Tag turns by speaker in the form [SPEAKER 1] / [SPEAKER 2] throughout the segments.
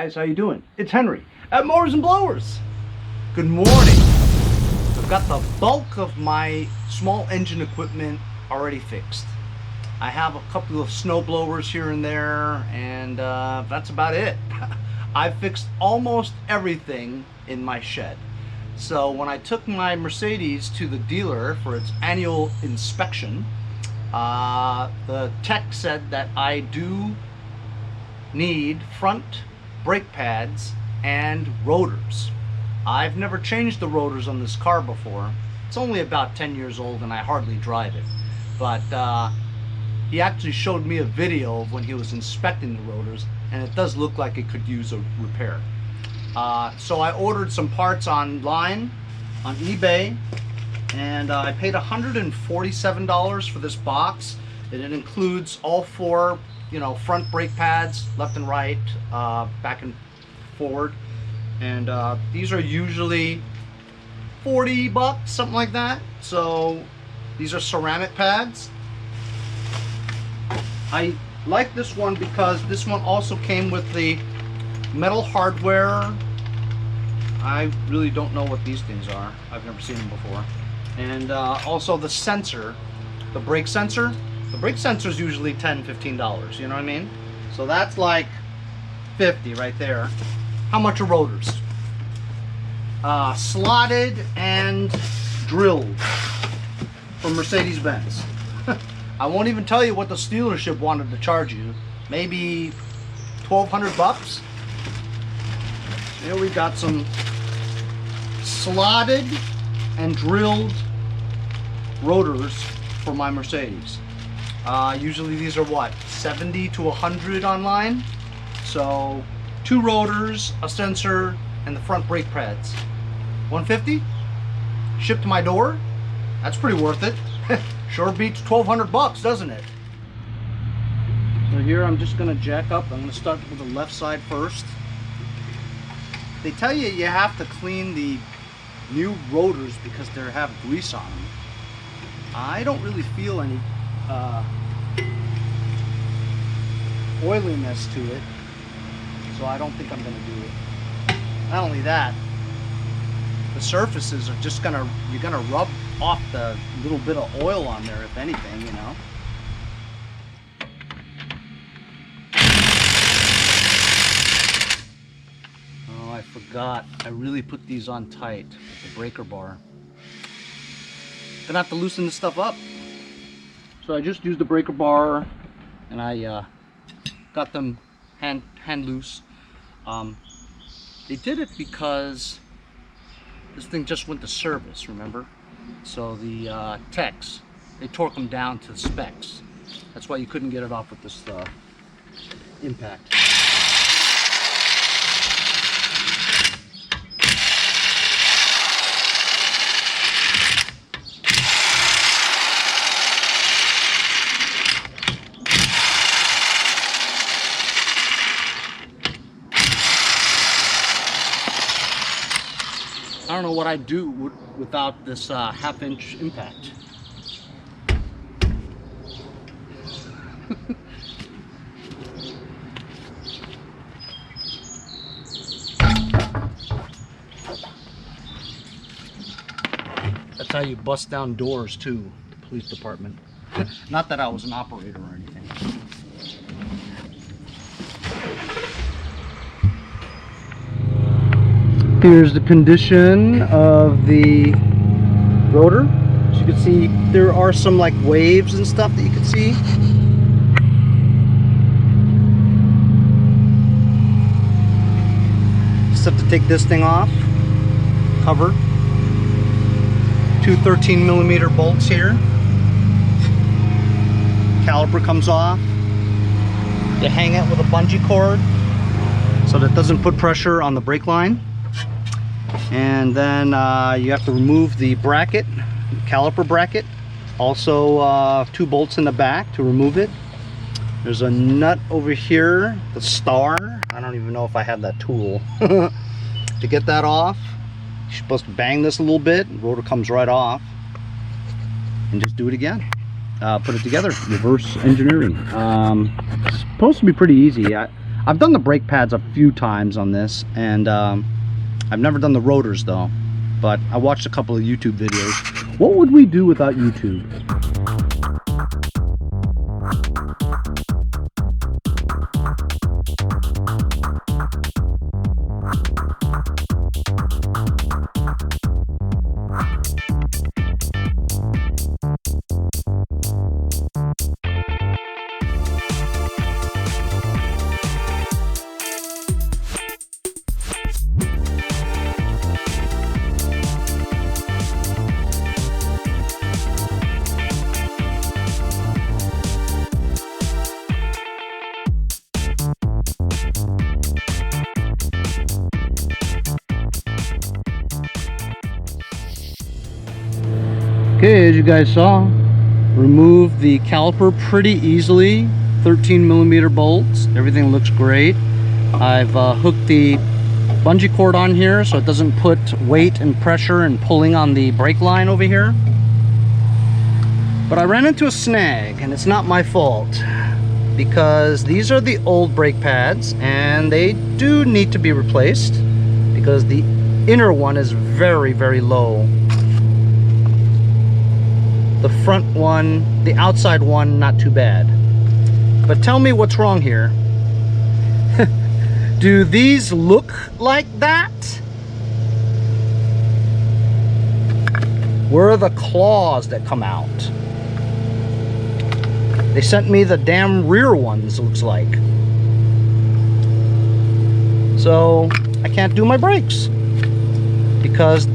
[SPEAKER 1] guys, how you doing? It's Henry at Mowers and Blowers. Good morning. I've got the bulk of my small engine equipment already fixed. I have a couple of snow blowers here and there, and that's about it. I've fixed almost everything in my shed. So when I took my Mercedes to the dealer for its annual inspection, the tech said that I do need front brake pads and rotors. I've never changed the rotors on this car before. It's only about 10 years old and I hardly drive it. But he actually showed me a video of when he was inspecting the rotors, and it does look like it could use a repair. So I ordered some parts online on eBay, and I paid $147 for this box. And it includes all four, front brake pads, left and right, back and forward. And these are usually 40 bucks, something like that. So these are ceramic pads. I like this one because this one also came with the metal hardware. I really don't know what these things are. I've never seen them before. And also the sensor, the brake sensor. The brake sensor is usually $10–15, you know what I mean? So that's like 50 right there. How much are rotors? Slotted and drilled from Mercedes-Benz. I won't even tell you what the dealership wanted to charge you. Maybe 1,200 bucks. Here we got some slotted and drilled rotors for my Mercedes. Usually these are what, 70 to 100 online. So 2 rotors, a sensor, and the front brake pads. 150 shipped to my door. That's pretty worth it. Sure beats 1,200 bucks, doesn't it? So here I'm just gonna jack up. I'm gonna start with the left side first. They tell you you have to clean the new rotors because they have grease on them. I don't really feel any oiliness to it, so I don't think I'm gonna do it. Not only that, the surfaces are just you're gonna rub off the little bit of oil on there, if anything, Oh, I forgot. I really put these on tight with the breaker bar. Gonna have to loosen this stuff up. So I just used the breaker bar, and I got them hand loose. They did it because this thing just went to service, remember? So the techs, they torque them down to specs. That's why you couldn't get it off with this impact. I don't know what I'd do without this half-inch impact. That's how you bust down doors too, the police department. Not that I was an operator or anything. Here's the condition of the rotor. As you can see, there are some like waves and stuff that you can see. Just have to take this thing off, cover. 2 13mm bolts here. Caliper comes off. You hang it with a bungee cord so that it doesn't put pressure on the brake line. And then you have to remove the bracket, caliper bracket. Also 2 bolts in the back to remove it. There's a nut over here, the star. I don't even know if I have that tool. To get that off, you're supposed to bang this a little bit, the rotor comes right off. And just do it again. Put it together. Reverse engineering. It's supposed to be pretty easy. I've done the brake pads a few times on this, and I've never done the rotors though, but I watched a couple of YouTube videos. What would we do without YouTube? Okay, as you guys saw, remove the caliper pretty easily. 13mm bolts, everything looks great. I've hooked the bungee cord on here so it doesn't put weight and pressure and pulling on the brake line over here. But I ran into a snag, and it's not my fault, because these are the old brake pads and they do need to be replaced because the inner one is very, very low. The front one, the outside one, not too bad. But tell me what's wrong here. Do these look like that? Where are the claws that come out? They sent me the damn rear ones, looks like. So I can't do my brakes because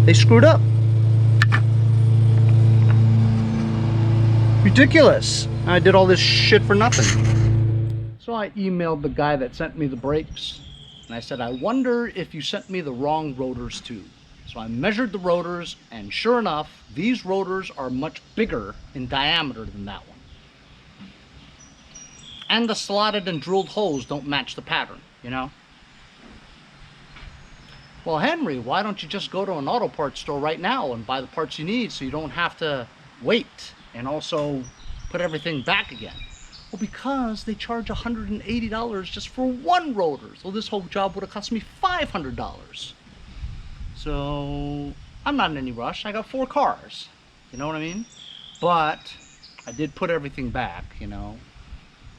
[SPEAKER 1] they screwed up. Ridiculous. I did all this shit for nothing. So I emailed the guy that sent me the brakes, and I said, I wonder if you sent me the wrong rotors too. So I measured the rotors, and sure enough, these rotors are much bigger in diameter than that one. And the slotted and drilled holes don't match the pattern, you know? Well, Henry, why don't you just go to an auto parts store right now and buy the parts you need so you don't have to wait and also put everything back again? Well, because they charge $180 just for one rotor. So this whole job would have cost me $500. So I'm not in any rush. I got 4 cars. You know what I mean? But I did put everything back, you know.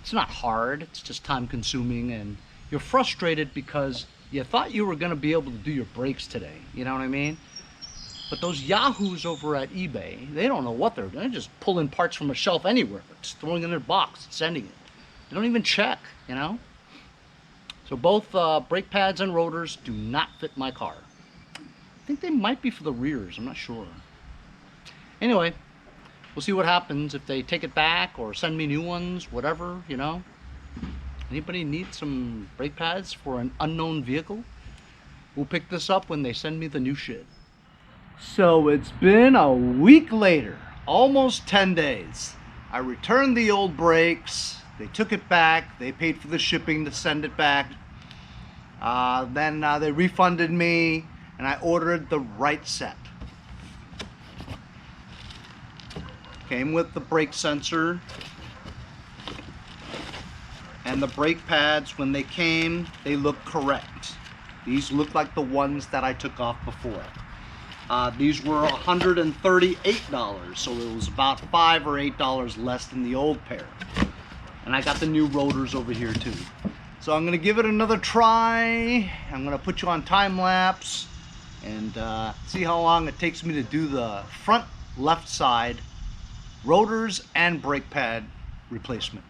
[SPEAKER 1] It's not hard. It's just time consuming, and you're frustrated because you thought you were going to be able to do your brakes today. You know what I mean? But those yahoos over at eBay, they don't know what they're doing. They're just pulling parts from a shelf anywhere, just throwing it in their box and sending it. They don't even check, you know? So both brake pads and rotors do not fit my car. I think they might be for the rears, I'm not sure. Anyway, we'll see what happens if they take it back or send me new ones, whatever, you know? Anybody need some brake pads for an unknown vehicle? We'll pick this up when they send me the new shit. So it's been a week later, almost 10 days. I returned the old brakes, they took it back, they paid for the shipping to send it back. Then they refunded me, and I ordered the right set. Came with the brake sensor and the brake pads. When they came, they looked correct. These look like the ones that I took off before. These were $138, so it was about $5 or $8 less than the old pair. And I got the new rotors over here too. So I'm gonna give it another try. I'm gonna put you on time lapse and see how long it takes me to do the front left side rotors and brake pad replacement.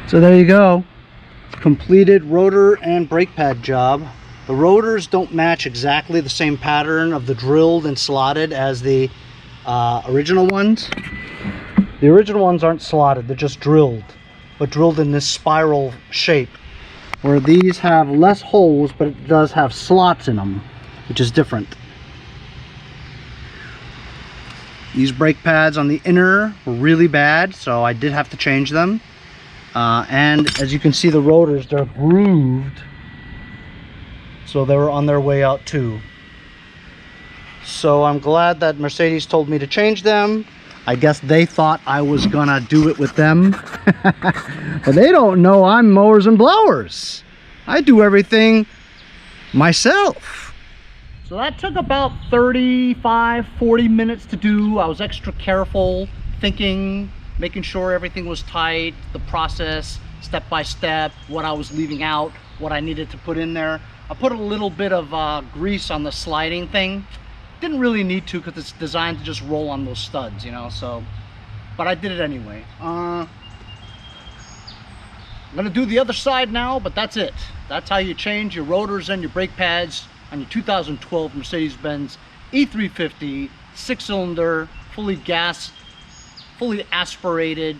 [SPEAKER 1] So there you go. Completed rotor and brake pad job. The rotors don't match exactly the same pattern of the drilled and slotted as the original ones. The original ones aren't slotted, they're just drilled, but drilled in this spiral shape, where these have less holes, but it does have slots in them, which is different. These brake pads on the inner were really bad, so I did have to change them. And as you can see, the rotors, they're grooved, so they were on their way out too. So I'm glad that Mercedes told me to change them. I guess they thought I was gonna do it with them. But they don't know I'm Mowers and Blowers. I do everything myself. So that took about 35-40 minutes to do. I was extra careful, thinking, making sure everything was tight, the process, step by step, what I was leaving out, what I needed to put in there. I put a little bit of grease on the sliding thing. Didn't really need to because it's designed to just roll on those studs, you know, so, but I did it anyway. I'm gonna do the other side now, but that's it. That's how you change your rotors and your brake pads on your 2012 Mercedes-Benz E350 6-cylinder, fully aspirated,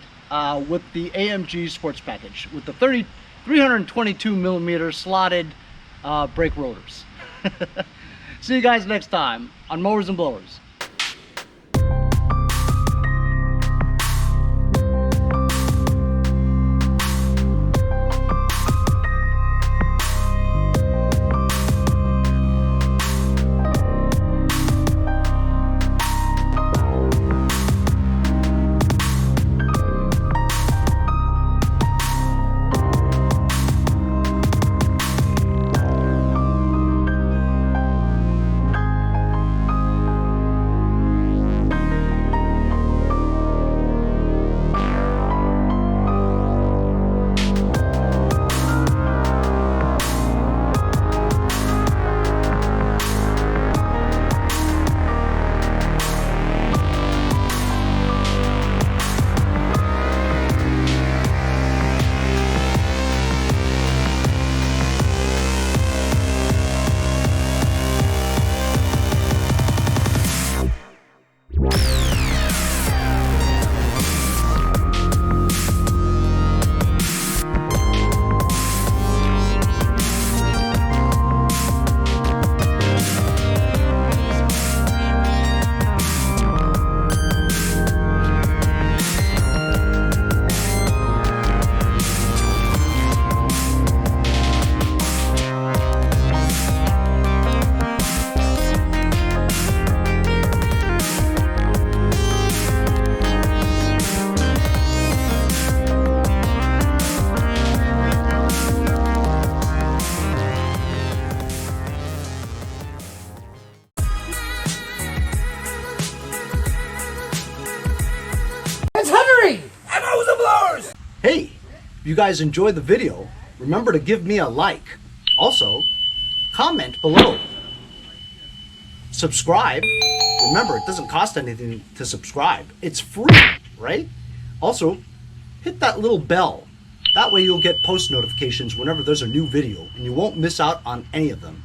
[SPEAKER 1] with the AMG sports package with the 322 millimeter slotted brake rotors. See you guys next time on Mowers and Blowers. Hey, if you guys enjoyed the video, remember to give me a like. Also, comment below. Subscribe. Remember, it doesn't cost anything to subscribe. It's free, right? Also, hit that little bell. That way you'll get post notifications whenever there's a new video and you won't miss out on any of them.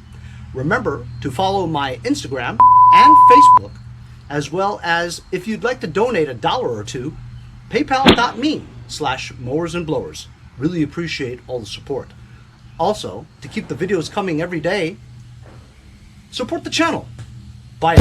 [SPEAKER 1] Remember to follow my Instagram and Facebook, as well as if you'd like to donate $1 or $2, paypal.me/Mowers and Blowers. Really appreciate all the support. Also, to keep the videos coming every day, support the channel. Bye.